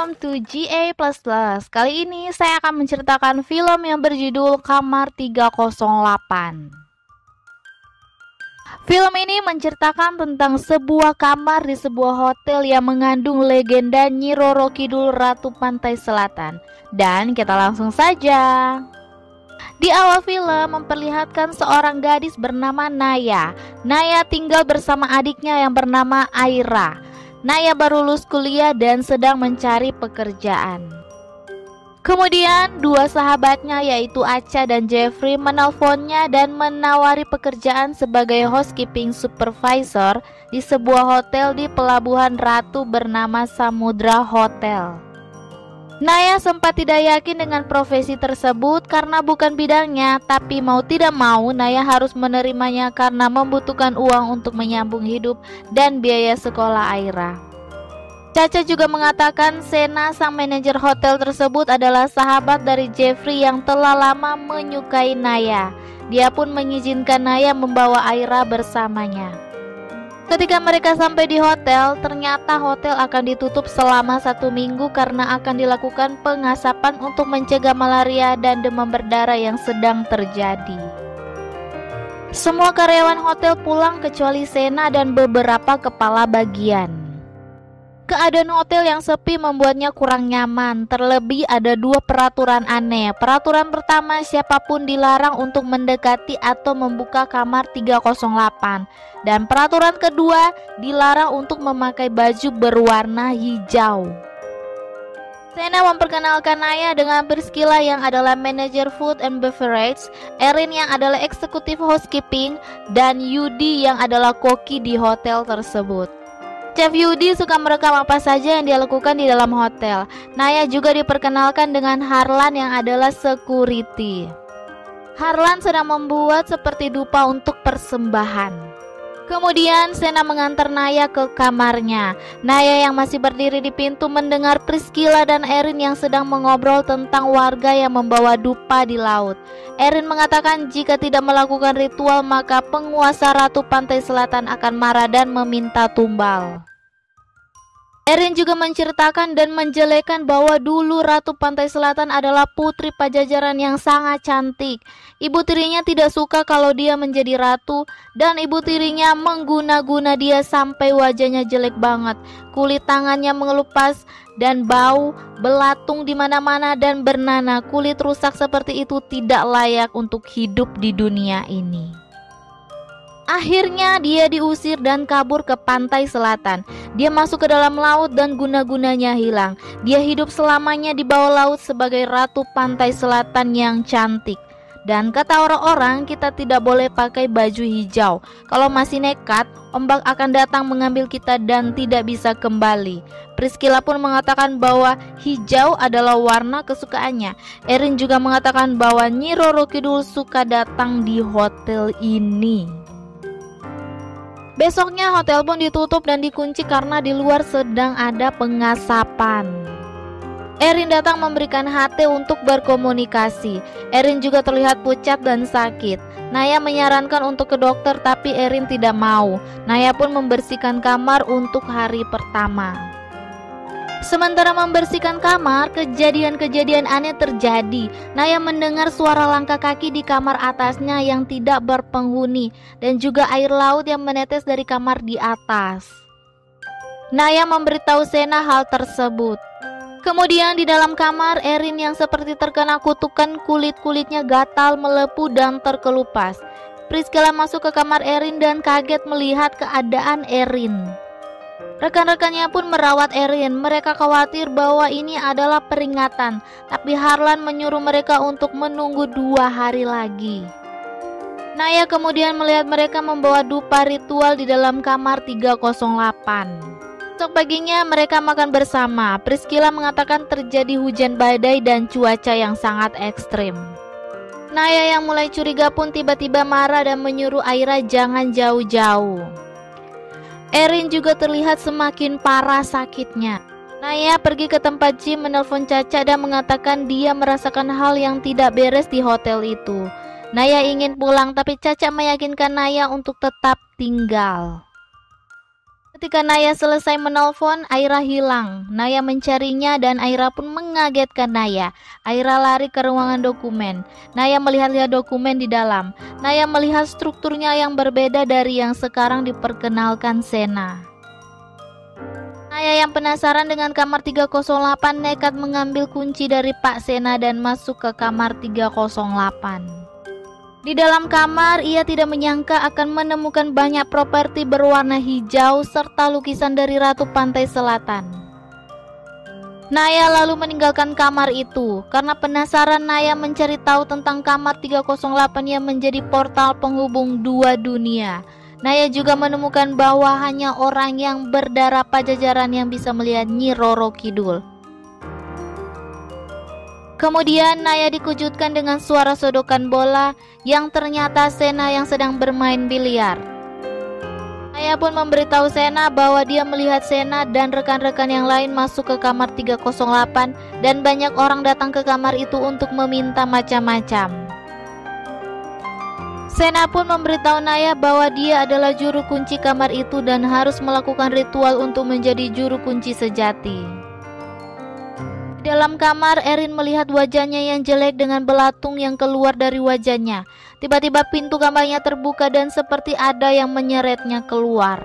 welcome to GA++. Kali ini saya akan menceritakan film yang berjudul Kamar 308. Film ini menceritakan tentang sebuah kamar di sebuah hotel yang mengandung legenda Nyi Roro Kidul Ratu Pantai Selatan. Dan kita langsung saja. Di awal film memperlihatkan seorang gadis bernama Naya. Naya tinggal bersama adiknya yang bernama Aira. Naya baru lulus kuliah dan sedang mencari pekerjaan. Kemudian dua sahabatnya yaitu Acha dan Jeffrey menelponnya dan menawari pekerjaan sebagai housekeeping supervisor di sebuah hotel di Pelabuhan Ratu bernama Samudra Hotel. Naya sempat tidak yakin dengan profesi tersebut karena bukan bidangnya, tapi mau tidak mau Naya harus menerimanya karena membutuhkan uang untuk menyambung hidup dan biaya sekolah Aira. Caca juga mengatakan Sena, sang manajer hotel tersebut, adalah sahabat dari Jeffrey yang telah lama menyukai Naya. Dia pun mengizinkan Naya membawa Aira bersamanya. Ketika mereka sampai di hotel, ternyata hotel akan ditutup selama 1 minggu karena akan dilakukan pengasapan untuk mencegah malaria dan demam berdarah yang sedang terjadi. Semua karyawan hotel pulang kecuali Sena dan beberapa kepala bagian. Keadaan hotel yang sepi membuatnya kurang nyaman. Terlebih ada 2 peraturan aneh. Peraturan pertama, siapapun dilarang untuk mendekati atau membuka kamar 308. Dan peraturan kedua, dilarang untuk memakai baju berwarna hijau. Sena memperkenalkan Naya dengan Priscilla yang adalah manajer food and beverage, Erin yang adalah eksekutif housekeeping, dan Yudi yang adalah koki di hotel tersebut. Chef Yudi suka merekam apa saja yang dia lakukan di dalam hotel. Naya juga diperkenalkan dengan Harlan yang adalah security. Harlan sedang membuat seperti dupa untuk persembahan. Kemudian Sena mengantar Naya ke kamarnya. Naya yang masih berdiri di pintu mendengar Priscilla dan Erin yang sedang mengobrol tentang warga yang membawa dupa di laut. Erin mengatakan jika tidak melakukan ritual maka penguasa Ratu Pantai Selatan akan marah dan meminta tumbal. Erin juga menceritakan dan menjelekkan bahwa dulu Ratu Pantai Selatan adalah putri pajajaran yang sangat cantik. Ibu tirinya tidak suka kalau dia menjadi ratu dan ibu tirinya mengguna-guna dia sampai wajahnya jelek banget. Kulit tangannya mengelupas dan bau, belatung di mana-mana dan bernanah. Kulit rusak seperti itu tidak layak untuk hidup di dunia ini. Akhirnya dia diusir dan kabur ke pantai selatan. Dia masuk ke dalam laut dan guna-gunanya hilang. Dia hidup selamanya di bawah laut sebagai Ratu Pantai Selatan yang cantik. Dan kata orang-orang, kita tidak boleh pakai baju hijau. Kalau masih nekat, ombak akan datang mengambil kita dan tidak bisa kembali. Priscilla pun mengatakan bahwa hijau adalah warna kesukaannya. Erin juga mengatakan bahwa Nyi Roro Kidul suka datang di hotel ini. Besoknya hotel pun ditutup dan dikunci karena di luar sedang ada pengasapan. Erin datang memberikan HT untuk berkomunikasi. Erin juga terlihat pucat dan sakit. Naya menyarankan untuk ke dokter tapi Erin tidak mau. Naya pun membersihkan kamar untuk hari pertama. Sementara membersihkan kamar, kejadian-kejadian aneh terjadi. Naya mendengar suara langkah kaki di kamar atasnya yang tidak berpenghuni dan juga air laut yang menetes dari kamar di atas. Naya memberitahu Sena hal tersebut. Kemudian di dalam kamar, Erin yang seperti terkena kutukan, kulit-kulitnya gatal, melepuh dan terkelupas. Priscilla masuk ke kamar Erin dan kaget melihat keadaan Erin. Rekan-rekannya pun merawat Erin. Mereka khawatir bahwa ini adalah peringatan, tapi Harlan menyuruh mereka untuk menunggu 2 hari lagi. Naya kemudian melihat mereka membawa dupa ritual di dalam kamar 308. Besok paginya mereka makan bersama. Priscilla mengatakan terjadi hujan badai dan cuaca yang sangat ekstrim. Naya yang mulai curiga pun tiba-tiba marah dan menyuruh Aira jangan jauh-jauh. Erin juga terlihat semakin parah sakitnya. Naya pergi ke tempat gym menelpon Caca dan mengatakan dia merasakan hal yang tidak beres di hotel itu. Naya ingin pulang tapi Caca meyakinkan Naya untuk tetap tinggal. Ketika Naya selesai menelpon, Aira hilang. Naya mencarinya dan Aira pun mengagetkan Naya. Aira lari ke ruangan dokumen. Naya melihat-lihat dokumen di dalam. Naya melihat strukturnya yang berbeda dari yang sekarang diperkenalkan Sena. Naya yang penasaran dengan kamar 308 nekat mengambil kunci dari Pak Sena dan masuk ke kamar 308. Di dalam kamar, ia tidak menyangka akan menemukan banyak properti berwarna hijau serta lukisan dari Ratu Pantai Selatan. Naya lalu meninggalkan kamar itu. Karena penasaran, Naya mencari tahu tentang kamar 308 yang menjadi portal penghubung dua dunia. Naya juga menemukan bahwa hanya orang yang berdarah Pajajaran yang bisa melihat Nyi Roro Kidul. Kemudian Naya dikejutkan dengan suara sodokan bola yang ternyata Sena yang sedang bermain biliar. Naya pun memberitahu Sena bahwa dia melihat Sena dan rekan-rekan yang lain masuk ke kamar 308 dan banyak orang datang ke kamar itu untuk meminta macam-macam. Sena pun memberitahu Naya bahwa dia adalah juru kunci kamar itu dan harus melakukan ritual untuk menjadi juru kunci sejati. Di dalam kamar, Erin melihat wajahnya yang jelek dengan belatung yang keluar dari wajahnya. Tiba-tiba pintu kamarnya terbuka dan seperti ada yang menyeretnya keluar.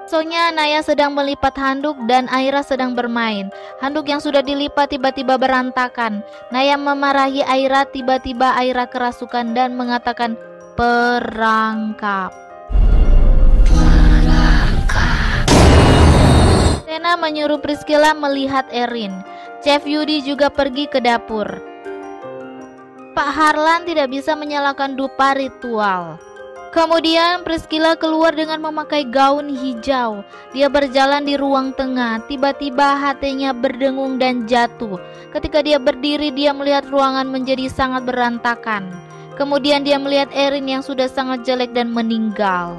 Soalnya Naya sedang melipat handuk dan Aira sedang bermain. Handuk yang sudah dilipat tiba-tiba berantakan. Naya memarahi Aira, tiba-tiba Aira kerasukan dan mengatakan perangkap. Sena menyuruh Priscilla melihat Erin. Chef Yudi juga pergi ke dapur. Pak Harlan tidak bisa menyalakan dupa ritual. Kemudian Priscilla keluar dengan memakai gaun hijau. Dia berjalan di ruang tengah. Tiba-tiba hatinya berdengung dan jatuh. Ketika dia berdiri, dia melihat ruangan menjadi sangat berantakan. Kemudian dia melihat Erin yang sudah sangat jelek dan meninggal.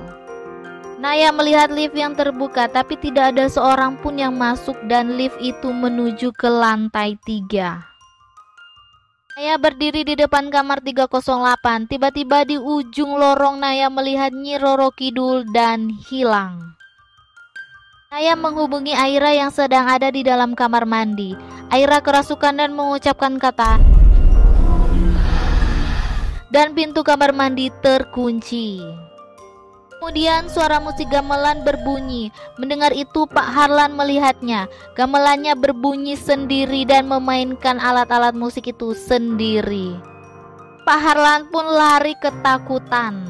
Naya melihat lift yang terbuka, tapi tidak ada seorang pun yang masuk dan lift itu menuju ke lantai 3. Naya berdiri di depan kamar 308. Tiba-tiba di ujung lorong Naya melihat Nyi Roro Kidul dan hilang. Naya menghubungi Aira yang sedang ada di dalam kamar mandi. Aira kerasukan dan mengucapkan kata dan pintu kamar mandi terkunci. Kemudian suara musik gamelan berbunyi. Mendengar itu Pak Harlan melihatnya. Gamelannya berbunyi sendiri dan memainkan alat-alat musik itu sendiri. Pak Harlan pun lari ketakutan.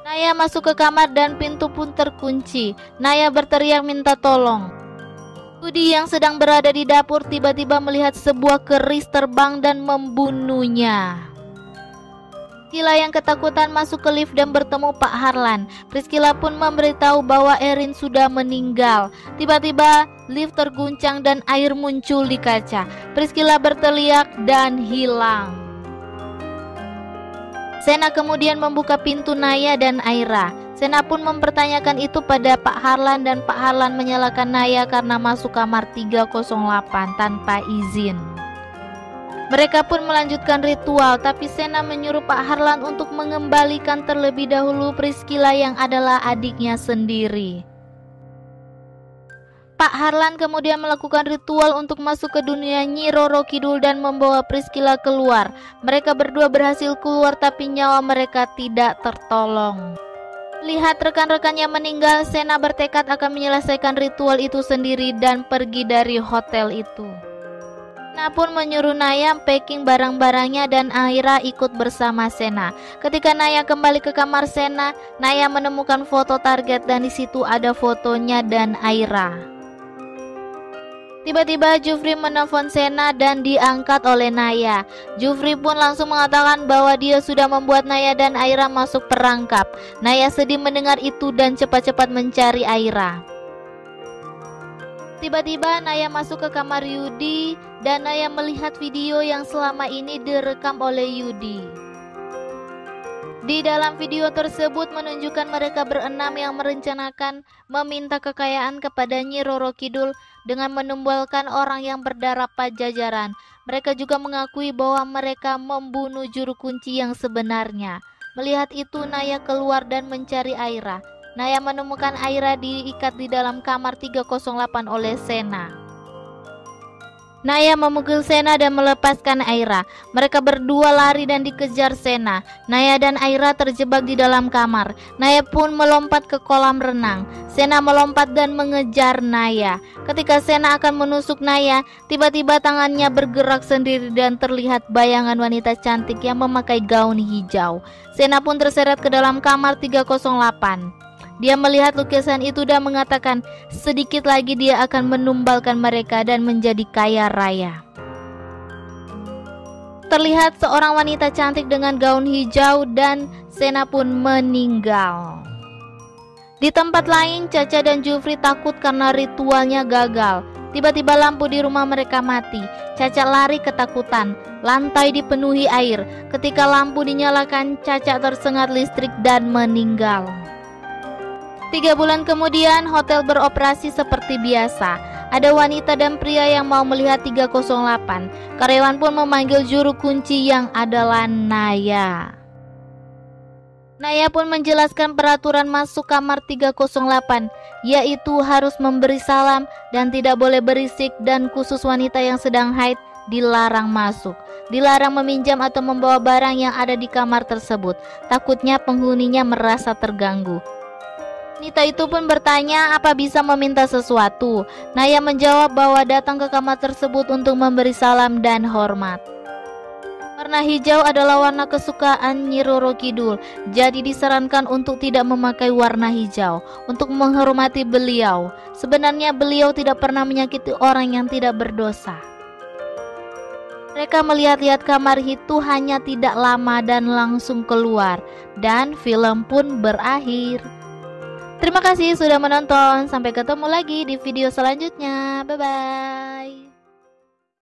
Naya masuk ke kamar dan pintu pun terkunci. Naya berteriak minta tolong. Yudi yang sedang berada di dapur tiba-tiba melihat sebuah keris terbang dan membunuhnya. Priscilla yang ketakutan masuk ke lift dan bertemu Pak Harlan. Priscilla pun memberitahu bahwa Erin sudah meninggal. Tiba-tiba lift terguncang dan air muncul di kaca. Priscilla berteriak dan hilang. Sena kemudian membuka pintu Naya dan Aira. Sena pun mempertanyakan itu pada Pak Harlan dan Pak Harlan menyalahkan Naya karena masuk kamar 308 tanpa izin. Mereka pun melanjutkan ritual, tapi Sena menyuruh Pak Harlan untuk mengembalikan terlebih dahulu Priscilla yang adalah adiknya sendiri. Pak Harlan kemudian melakukan ritual untuk masuk ke dunia Nyi Roro Kidul dan membawa Priscilla keluar. Mereka berdua berhasil keluar tapi nyawa mereka tidak tertolong. Lihat rekan-rekannya meninggal, Sena bertekad akan menyelesaikan ritual itu sendiri dan pergi dari hotel itu. Sena pun menyuruh Naya packing barang-barangnya dan Aira ikut bersama Sena. Ketika Naya kembali ke kamar Sena, Naya menemukan foto target dan di situ ada fotonya dan Aira. Tiba-tiba Jufri menelpon Sena dan diangkat oleh Naya. Jufri pun langsung mengatakan bahwa dia sudah membuat Naya dan Aira masuk perangkap. Naya sedih mendengar itu dan cepat-cepat mencari Aira. Tiba-tiba Naya masuk ke kamar Yudi dan Naya melihat video yang selama ini direkam oleh Yudi. Di dalam video tersebut menunjukkan mereka berenam yang merencanakan meminta kekayaan kepada Nyi Roro Kidul dengan menumbalkan orang yang berdarah Pajajaran. Mereka juga mengakui bahwa mereka membunuh juru kunci yang sebenarnya. Melihat itu Naya keluar dan mencari Aira. Naya menemukan Aira diikat di dalam kamar 308 oleh Sena. Naya memukul Sena dan melepaskan Aira. Mereka berdua lari dan dikejar Sena. Naya dan Aira terjebak di dalam kamar. Naya pun melompat ke kolam renang. Sena melompat dan mengejar Naya. Ketika Sena akan menusuk Naya, tiba-tiba tangannya bergerak sendiri dan terlihat bayangan wanita cantik yang memakai gaun hijau. Sena pun terseret ke dalam kamar 308. Dia melihat lukisan itu dan mengatakan sedikit lagi dia akan menumbalkan mereka dan menjadi kaya raya. Terlihat seorang wanita cantik dengan gaun hijau dan Sena pun meninggal. Di tempat lain, Caca dan Jufri takut karena ritualnya gagal. Tiba-tiba lampu di rumah mereka mati. Caca lari ketakutan. Lantai dipenuhi air. Ketika lampu dinyalakan, Caca tersengat listrik dan meninggal. 3 bulan kemudian, hotel beroperasi seperti biasa. Ada wanita dan pria yang mau melihat 308. Karyawan pun memanggil juru kunci yang adalah Naya. Naya pun menjelaskan peraturan masuk kamar 308, yaitu harus memberi salam dan tidak boleh berisik, dan khusus wanita yang sedang haid dilarang masuk. Dilarang meminjam atau membawa barang yang ada di kamar tersebut. Takutnya penghuninya merasa terganggu. Wanita itu pun bertanya apa bisa meminta sesuatu. Naya menjawab bahwa datang ke kamar tersebut untuk memberi salam dan hormat. Warna hijau adalah warna kesukaan Nyi Roro Kidul, jadi disarankan untuk tidak memakai warna hijau untuk menghormati beliau. Sebenarnya beliau tidak pernah menyakiti orang yang tidak berdosa. Mereka melihat-lihat kamar itu hanya tidak lama dan langsung keluar, dan film pun berakhir. Terima kasih sudah menonton. Sampai ketemu lagi di video selanjutnya. Bye-bye.